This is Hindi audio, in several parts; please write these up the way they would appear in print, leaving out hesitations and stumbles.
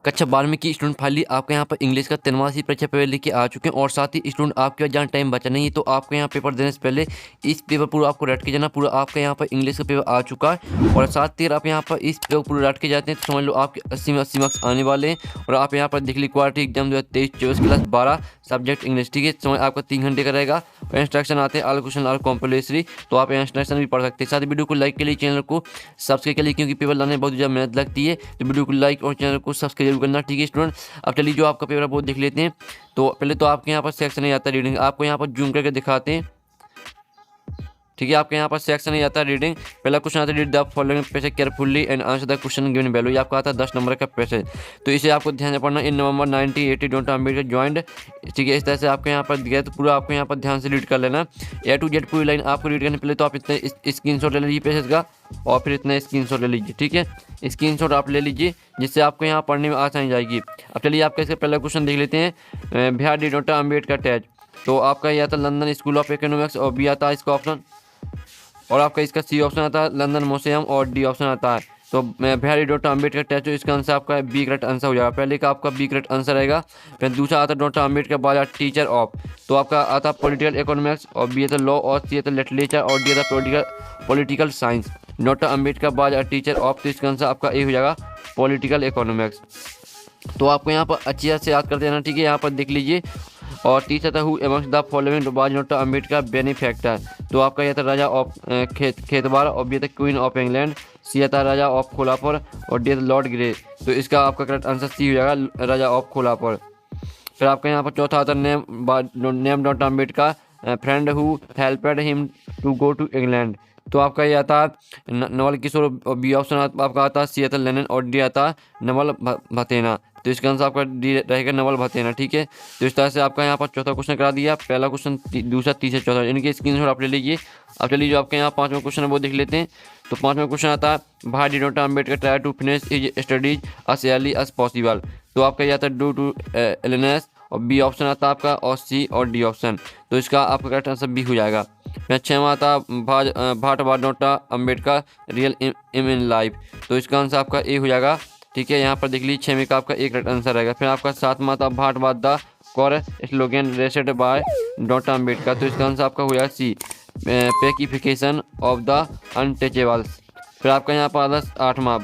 कक्षा 12वीं की स्टूडेंट फाइनली आपके यहाँ पर इंग्लिश का 3वीं परीक्षा पेपर लेके आ चुके हैं और साथ ही स्टूडेंट आपके पास जहाँ टाइम बचा नहीं है तो आपके यहाँ पेपर देने से पहले इस पेपर पूरा आपको रट के जाना। पूरा आपके यहाँ पर इंग्लिश का पेपर आ चुका है और साथ ही आप यहाँ पर इस पेपर पूरा रट के जाते हैं तो समझ लो आपके 80 में 80 मार्क्स आने वाले हैं। और आप यहाँ पर देख ली quality exam 2023-24 class 12 subject English, ठीक है। समय आपका 3 घंटे का रहेगा और इंस्ट्रक्शन आते हैं ऑल क्वेश्चन ऑल कॉम्पल्सरी, तो आप इंस्ट्रक्शन भी पढ़ सकते हैं। साथ ही वीडियो को लाइक के लिए चैनल को सब्सक्राइब के लिए, क्योंकि पेपर लाने में बहुत ज़्यादा मेहनत लगती है, तो वीडियो को लाइक और चैनल को सब्सक्राइब जरूर करना, ठीक है स्टूडेंट। अब चलिए जो आपका पेपर है वो देख लेते हैं। तो पहले तो आपके यहाँ पर सेक्शन नहीं आता रीडिंग, आपको यहाँ पर जूम करके दिखाते हैं, ठीक है। आपके यहाँ पर सेक्शन नहीं आता रीडिंग। पहला क्वेश्चन आता है read the following passage carefully and answer the question given value. ये आपका आता है 10 नंबर का पैसेज, तो इसे आपको ध्यान से पढ़ना। इन नवंबर 1980 डॉक्टर अम्बेडकर ज्वाइंट, ठीक है। इस तरह से आपके यहाँ पर दिया, तो पूरा आपको यहाँ पर ध्यान से रीड कर लेना। A to Z पूरी लाइन आपको रीड करने पहले तो आप इतने स्क्रीनशॉट ले लीजिए पैसेज का और फिर इतना स्क्रीनशॉट ले लीजिए, ठीक है। स्क्रीनशॉट आप ले लीजिए जिससे आपको यहाँ पढ़ने में आसानी जाएगी। अब चलिए आपका इसका पहला क्वेश्चन देख लेते हैं। बिहार डी डॉक्टर अम्बेडकर टैच, तो आपका ये आता है लंदन स्कूल ऑफ इकोनॉमिक्स और बी आता है इसका ऑप्शन, और आपका इसका सी ऑप्शन आता है लंदन म्यूजियम और डी ऑप्शन आता है। तो बिहार डॉक्टर अम्बेडकर टैचू, इसका आंसर आपका बी करेक्ट आंसर हो जाएगा। पहले का आपका बी करेक्ट आंसर रहेगा। फिर दूसरा आता है डॉक्टर अम्बेडकर बाजार टीचर ऑफ, तो आपका आता है पॉलिटिकल इकोनॉमिक्स और बी आता लॉ और सी आता लिटरेचर और डी आता पॉलिटिकल साइंस। डॉक्टर अम्बेडकर बाजार टीचर ऑफ, तो इसका आंसर आपका ए हो जाएगा पॉलिटिकल इकोनॉमिक्स। तो आपको यहाँ पर अच्छी से याद कर देना, ठीक है। यहाँ पर देख लीजिए। और तीसरा था who amongst the following was doctor Ambedkar benefactor, तो आपका यह था राजा ऑफ खेतवाड़ और बी था क्वीन ऑफ इंग्लैंड, सी था राजा ऑफ खोलापुर और डी था लॉर्ड ग्रे, तो इसका आपका करेक्ट आंसर सी हो जाएगा राजा ऑफ खोलापुर। फिर आपका यहाँ पर चौथा आता name doctor Ambedkar friend who helped him to go to England, तो आपका ये आता है नवल किशोर, बी ऑप्शन आपका आता है सी आता लेनिन और डी आता नवल भतेना, तो इसका आंसर आपका डी रहेगा नवल भतेना, ठीक है। तो इस तरह से आपका यहाँ पर चौथा क्वेश्चन करा दिया। पहला क्वेश्चन, दूसरा, तीसरा, चौथा, इनके स्क्रीनशॉट आप ले लीजिए। अब चलिए जो आपके यहाँ पाँचवा क्वेश्चन है वो देख लेते हैं। तो पाँचवा क्वेश्चन आता है भाई D doctor Ambedkar try to finish is studies as early as possible, तो आपका ये आता है डू टू इलनेस और बी ऑप्शन आता है आपका और सी और डी ऑप्शन, तो इसका आपका करेक्ट आंसर बी हो जाएगा। फिर छठवां आता what was doctor Ambedkar real aim in life, तो इसका आंसर आपका ए हो जाएगा, ठीक है। यहाँ पर देख लीजिए 6वें का आपका एक करेक्ट आंसर रहेगा। फिर आपका सातवां था what was the core slogan raised by doctor Ambedkar, तो इसका आंसर आपका हो जाएगा C pacification of the untouchables. फिर आपका यहाँ पर आता है 8वां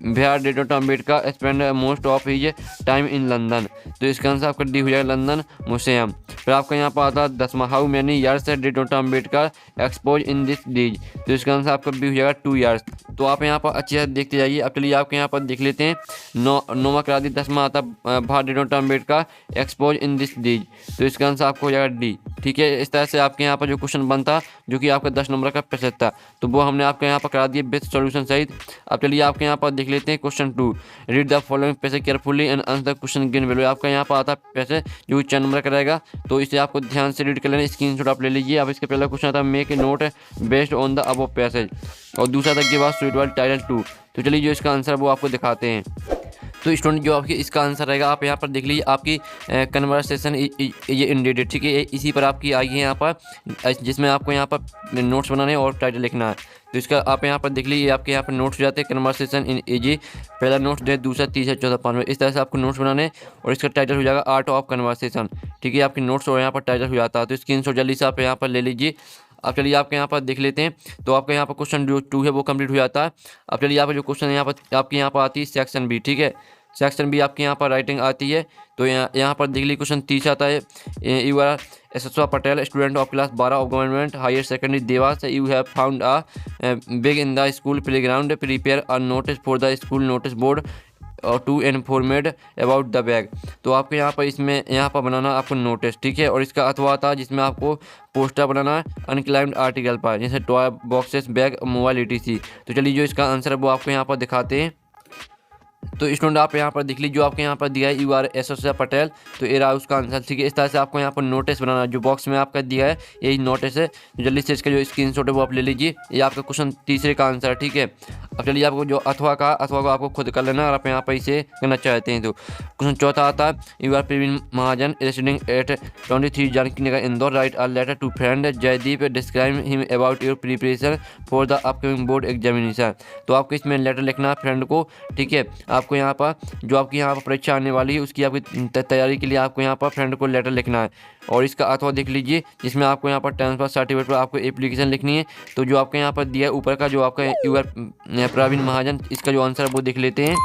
where did doctor Ambedkar spend most of his time in London, तो इसका आंसर आपका डी हो जाएगा लंदन म्यूजियम। फिर आपका यहाँ पर आता है 10वां how many years did doctor Ambedkar expose in this days, तो इसका आंसर आपका बी हो जाएगा 2 ईयर्स। तो आप यहाँ पर अच्छी से देखते जाइए। अब चलिए आपके यहाँ पर देख लेते हैं। नौवां करा दी। 10वां आता what did doctor Ambedkar expose in this days, तो इसका आंसर आपको हो जाएगा डी, ठीक है। इस तरह से आपके यहाँ पर जो क्वेश्चन बनता जो कि आपका 10 नंबर का पैसेज था, तो वो हमने आपके यहाँ पर करा दिए बेस्ट सॉल्यूशन सहित। अब चलिए आपके यहाँ पर देख लेते हैं question 2 read the following passage carefully and answer the question given value. आपका यहाँ पर आता है पैसेज जो 4 नंबर का रहेगा, तो इसे आपको ध्यान से रीड कर लेना, स्क्रीनशॉट आप ले लीजिए। अब इसका पहला क्वेश्चन आता है make a note based on the above passage, और दूसरा था गिव अस सुइटेबल टाइटल 2, तो चलिए जो इसका आंसर वो आपको दिखाते हैं। तो स्टूडेंट जो आपकी इसका आंसर रहेगा, आप यहाँ पर देख लीजिए आपकी कन्वर्सेशन ये इंडेडेड, ठीक है। इसी पर आपकी आई है यहाँ पर, जिसमें आपको यहाँ पर नोट्स बनाने और टाइटल लिखना है, तो इसका आप यहाँ पर देख लीजिए आपके यहाँ पर नोट्स हो जाते हैं कन्वर्सेशन इन एजी, पहला नोट्स जो है, दूसरा, तीसरा, चौथा, पाँचवा, इस तरह से आपको नोट्स बनाने और इसका टाइटल हो जाएगा आर्ट ऑफ कन्वर्सेशन, ठीक है। आपके नोट्स और यहाँ पर टाइटल हो जाता है, तो स्क्रीनशॉट जल्दी से आप यहाँ पर ले लीजिए। अब चलिए आपके यहाँ पर देख लेते हैं। तो आपका यहाँ पर क्वेश्चन जो 2 है वो कंप्लीट हो जाता है। अब चलिए यहाँ पर जो क्वेश्चन यहाँ पर आपके यहाँ पर आती है सेक्शन बी, ठीक है। सेक्शन बी आपके यहाँ पर राइटिंग आती है, तो यहाँ पर देख लीजिए क्वेश्चन 30 आता है you are Yashasva Patel student of class 12 of government higher secondary Dewas, you have found a big in the school playground, prepare a notice for the school notice board और to informed about the bag, तो आपको यहाँ पर इसमें यहाँ पर बनाना आपको नोटिस, ठीक है। और इसका अथवा आता है जिसमें आपको पोस्टर बनाना है अनक्लाइम्ड आर्टिकल पर, जैसे toy boxes bag mobile etc। तो चलिए जो इसका आंसर है वो आपको यहाँ पर दिखाते हैं। तो स्टूडेंट आप यहाँ पर देख लीजिए जो आपके यहाँ पर दिया है यू आर यशस्वा पटेल, तो ये रहा उसका आंसर, ठीक है। इस तरह से आपको यहाँ पर नोटिस बनाना है, जो बॉक्स में आपका दिया है यही नोटिस है, जल्दी से इसका जो स्क्रीनशॉट है वो आप ले लीजिए। ये आपका क्वेश्चन 3 का आंसर है, ठीक है। अब चलिए आपको जो अथवा को आपको खुद कर लेना, और आप यहाँ पर इसे करना चाहते हैं। तो क्वेश्चन 4 आता है you are Praveen Mahajan residing at 23 Janki Nagar Indore, write a letter to friend Jaideep describe him about your preparation for the upcoming board examination, तो आपको इसमें लेटर लिखना है फ्रेंड को, ठीक है। आपको यहाँ पर जो आपकी यहाँ पर परीक्षा आने वाली है उसकी आपकी तैयारी के लिए आपको यहाँ पर फ्रेंड को लेटर लिखना है। और इसका अथवा देख लीजिए, जिसमें आपको यहाँ पर ट्रांसफर सर्टिफिकेट पर आपको एप्लीकेशन लिखनी है। तो जो आपके यहाँ पर दिया है ऊपर का जो आपका प्रवीण महाजन, इसका जो आंसर है वो देख लेते हैं।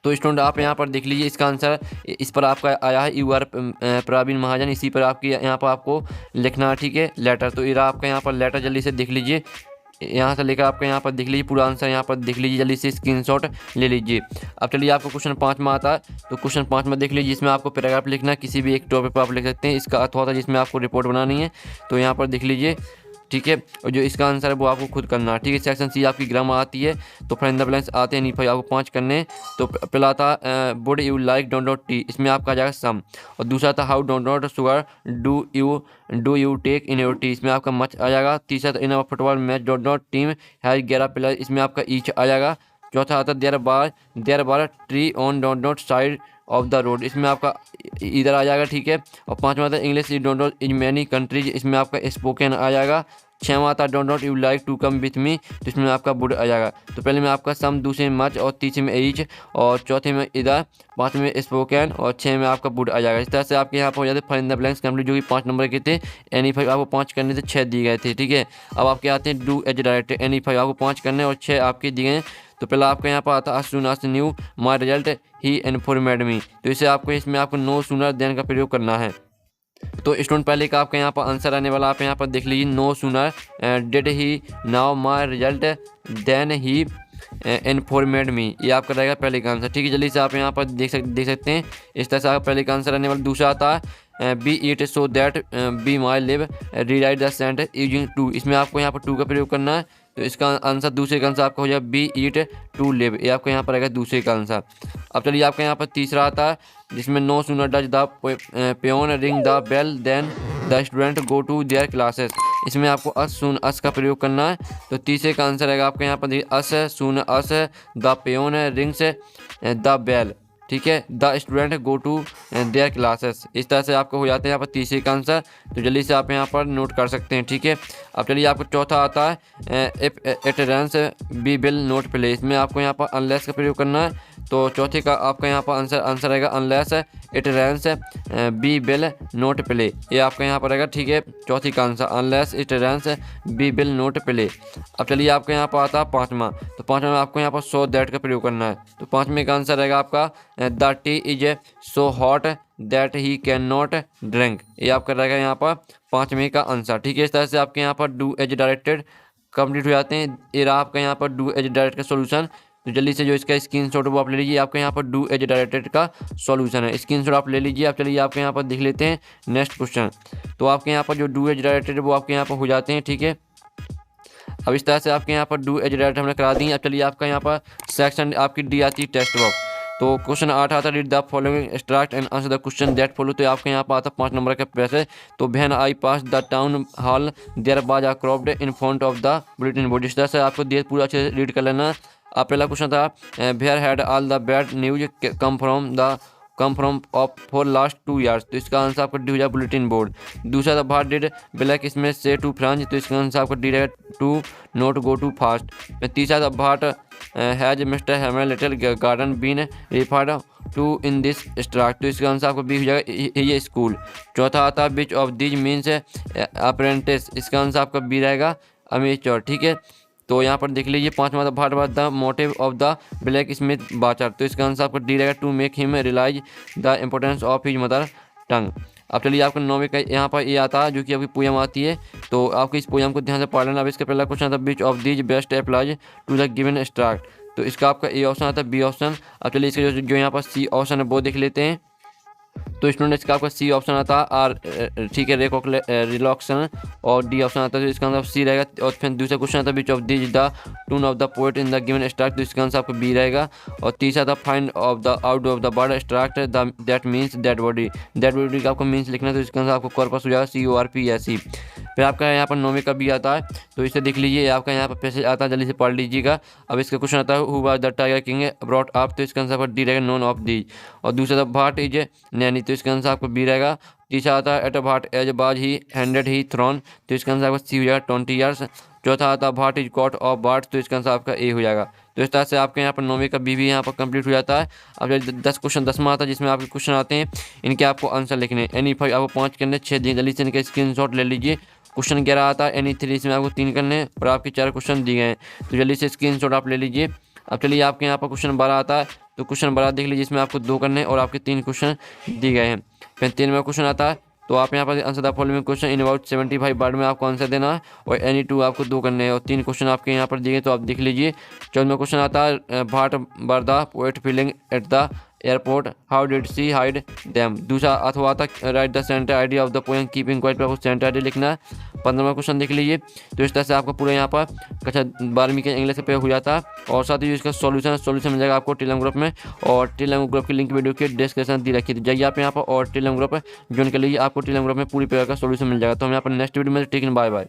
तो स्टूडेंट आप यहाँ पर देख लीजिए, इसका आंसर इस पर आपका आया है यू आर प्रवीण महाजन, इसी पर आपकी यहाँ पर आपको लिखना है, ठीक है, लेटर। तो ये आपका यहाँ पर लेटर, जल्दी से देख लीजिए, यहाँ से लेकर आपका यहाँ पर देख लीजिए पूरा आंसर, यहाँ पर देख लीजिए, जल्दी से स्क्रीनशॉट ले लीजिए। अब चलिए आपको क्वेश्चन 5 में आता है। तो क्वेश्चन 5 में देख लीजिए, इसमें आपको पैराग्राफ लिखना है, किसी भी एक टॉपिक पर आप लिख सकते हैं। इसका अथवा था जिसमें आपको रिपोर्ट बनानी है। तो यहाँ पर देख लीजिए, ठीक है, और जो इसका आंसर है वो आपको खुद करना है, ठीक है। सेक्शन सी आपकी ग्रामर आती है, तो फिर इन द ब्लैंक्स आते हैं, नहीं भाई आपको 5 करने हैं। तो पहला था वुड यू लाइक डोंट नॉट टी, इसमें आपका आ जाएगा सम। और दूसरा था हाउ डोंट dot sugar do you take in your tea, इसमें आपका मच आ जाएगा। तीसरा था इन अवर फुटबॉल मैच डोंट नॉट टीम हैज 11 प्लेयर, इसमें आपका ईच आ जाएगा। चौथा आता देयर बार ट्री ऑन डोंट dot side of the road, इसमें आपका इधर आ जाएगा, ठीक है। और पाँचवा था English is don't not in many countries, इसमें आपका स्पोकन आ जाएगा। छठवां आता don't not you like to come with me, तो इसमें आपका वुड आ जाएगा। तो पहले में आपका सम, दूसरे में मच, और तीसरे में ईच, और चौथे में इधर, पाँचवें में स्पोकन, और 6 में आपका वुड आ जाएगा। इस तरह से आपके यहाँ पर हो जाते fill in the blanks complete, जो कि 5 नंबर के थे। एनी 5 आपको 5 करने थे, 6 दिए गए थे, ठीक है। अब आपके आते हैं डू एज डायरेक्ट, एनी 5 आपको 5 करने और 6 आपके दिए गए। तो पहला आपका यहाँ पर आता है soon as knew my result he informed me, तो इसे आपको इसमें आपको नो सूनर देन का प्रयोग करना है। तो स्टूडेंट पहले का आपका यहाँ पर आंसर आने वाला, आप यहाँ पर देख लीजिए, no sooner did he now my result then he informed me, ये आपका रहेगा पहले का आंसर, ठीक है। जल्दी से आप यहाँ पर देख सकते हैं, इस तरह से आपका पहले का आंसर आने वाला। दूसरा आता है be it so that be my live rewrite the sentence using too, इसमें आपको यहाँ पर टू का प्रयोग करना है। तो इसका आंसर दूसरे का आंसर आपका हो जाएगा बी ईट टू लिव, ये आपका यहाँ पर रहेगा दूसरे का आंसर। अब चलिए आपका यहाँ पर तीसरा आता है, जिसमें no sooner does the pen ring the bell than the student go to their classes, इसमें आपको अस सून अस का प्रयोग करना है। तो तीसरे का आंसर रहेगा आपका यहाँ पर as soon as the pen rings the bell, ठीक है, the student go to their classes. इस तरह से आपको हो जाते हैं यहाँ पर तीसरे का आंसर। तो जल्दी से आप यहाँ पर नोट कर सकते हैं, ठीक है। अब चलिए आपको चौथा आता है if it runs B will not play, इसमें आपको यहाँ पर अनलेस का प्रयोग करना है। तो चौथे का आपका यहाँ पर आंसर रहेगा unless it runs B will not play, ये आपका यहाँ पर रहेगा, ठीक है, चौथी का answer unless it runs B will not play. अब चलिए आपका यहाँ पर आता है पाँचवा, तो पाँचवा में आपको यहाँ पर सो दैट का प्रयोग करना है। तो पाँचवें का आंसर रहेगा आपका the T is so hot that he can not drink, ये आपका रहेगा यहाँ पर पाँचवें का आंसर, ठीक है। इस तरह से आपके यहाँ पर डू एज डायरेक्टेड कंप्लीट हो जाते हैं। ये रहा आपका यहाँ पर डू एज डायरेक्ट का सॉल्यूशन। तो जल्दी से जो इसका स्क्रीनशॉट वो आप ले लीजिए, आपके यहाँ पर डू एज डायरेक्टेड का सॉल्यूशन है, स्क्रीनशॉट आप ले लीजिए। आप चलिए आपके यहाँ पर देख लेते हैं नेक्स्ट क्वेश्चन। तो आपके यहाँ पर जो डू एज डायरेक्टेड वो आपके यहाँ पर हो जाते हैं, ठीक है। अब इस तरह से आपके यहाँ पर डू एज डायरेक्ट हमने करा दी। अब चलिए आपका यहाँ पर सेक्शन आपकी डी आती है टेक्स्ट बुक। तो क्वेश्चन 8 आता है read the following extract and answer the question that follow, तो आपके यहाँ पर आता है 5 नंबर का पैसे। तो when I pass the town hall there was a crowd in front of the bulletin board, इस तरह से आपको दिए पूरा अच्छे से रीड कर लेना। आप पहला क्वेश्चन था where had all the bad news come from off for last 2 years, तो इसका आंसर आपका डी हो जाए बुलेटिन बोर्ड। दूसरा था भाट डिड ब्लैक इसमें से टू फ्रांच, तो इसका आंसर आपका डी रहेगा to not go too fast. तीसरा था what has mister Hamer little garden been referred to in this extract, तो इसका आंसर आपको बी हो जाएगा ये स्कूल। चौथा आता है which of these means apprentice, इसका आंसर आपका बी रहेगा अमेच्योर, ठीक है। तो यहाँ पर देख लीजिए पाँचवा था what was the motive of the blacksmith butcher, तो इसका आंसर आपका डी रहेगा to make him realise the importance of his mother tongue. अब चलिए आपका 9वें का यहाँ पर ये आता है जो कि आपकी पोयम आती है, तो आपको इस पोयम को ध्यान से पढ़ लेना। अब इसका पहला क्वेश्चन था which of these best applies to the given extract, तो इसका आपका ए ऑप्शन आता है बी ऑप्शन। अब चलिए इसका जो यहाँ पर सी ऑप्शन है वो देख लेते हैं। तो स्टूडेंट्स का आपका सी ऑप्शन आता है आर, ठीक है, रिलॉक्सन, और डी ऑप्शन आता है, तो इसका आंसर सी रहेगा। और फिर दूसरा क्वेश्चन आता है which of this the tone of the poet in the given extract, तो इसका आंसर आपका बी रहेगा। और तीसरा था find of the out of the word extract the that means dead body का आपको मीन्स लिखना है, तो इसका आंसर आपको कॉर्पस हो जाएगा CORPS। फिर आपका यहाँ पर 9वें का भी आता है, तो इसे देख लीजिए, आपका यहाँ पर पैसेज आता है, जल्दी से पढ़ लीजिएगा। अब इसका क्वेश्चन आता है who was the tiger king brought up, तो इसका आंसर डी रहेगा नॉन ऑफ दीज। और दूसरा था भाट इज नैनी, तो इसका आंसर आपको बी रहेगा। तीसरा आता है एट भाट एज बाज ही हैंडेड ही थ्रोन, तो इसका आंसर आपका सी हो जाएगा 20 years। चौथा आता है what is God of bird, तो इसका आंसर आपका ए हो जाएगा। तो इस तरह से आपके यहाँ पर 9वीं का बी भी यहाँ पर कंप्लीट हो जाता है। अब 10 क्वेश्चन 10वां आता है जिसमें आपके क्वेश्चन आते हैं, इनके आपको आंसर लिखने हैं। एनी 5 आपको 5 करने, 6 दिन जल्दी से इनके स्क्रीनशॉट ले लीजिए। क्वेश्चन 11 आता है एनी 3, इसमें आपको 3 करने हैं और आपके 4 क्वेश्चन दिए गए हैं, तो जल्दी से स्क्रीनशॉट आप ले लीजिए। अब चलिए आपके यहाँ पर क्वेश्चन 12 आता है, तो क्वेश्चन 12 देख लीजिए, इसमें आपको 2 करने हैं और आपके 3 क्वेश्चन दिए गए हैं। फिर 13वां क्वेश्चन आता है, तो आप यहाँ पर answer the following question in about 75 word में आपको आंसर देना है और एनी 2 आपको 2 करने हैं और 3 क्वेश्चन आपके यहाँ पर दिए गए, तो आप देख लीजिए। 14वां क्वेश्चन आता है what were the poet feeling at the airport, how did she hide them. दूसरा अथवा आता write the centre idea of the poem keeping quiet, पर आपको सेंटर आइडिया लिखना है। 15वां क्वेश्चन देख लीजिए। तो इस तरह से आपको पूरा यहाँ पर कक्षा 12वीं के इंग्लिश पे हो जाता है और साथ ही इसका सॉल्यूशन मिल जाएगा आपको टेलीग्राम ग्रुप में, और टेलीग्राम ग्रुप की लिंक वीडियो के डिस्क्रिप्शन दी रखी है, तो जाइए आप यहाँ पर और टेलीग्राम ग्रुप ज्वाइन कर लीजिए, आपको टेलीग्राम ग्रुप में पूरी प्रकार का सॉल्यूशन मिल जाएगा। तो हम यहाँ पर नेक्स्ट वीडियो में टेक बाय बाय।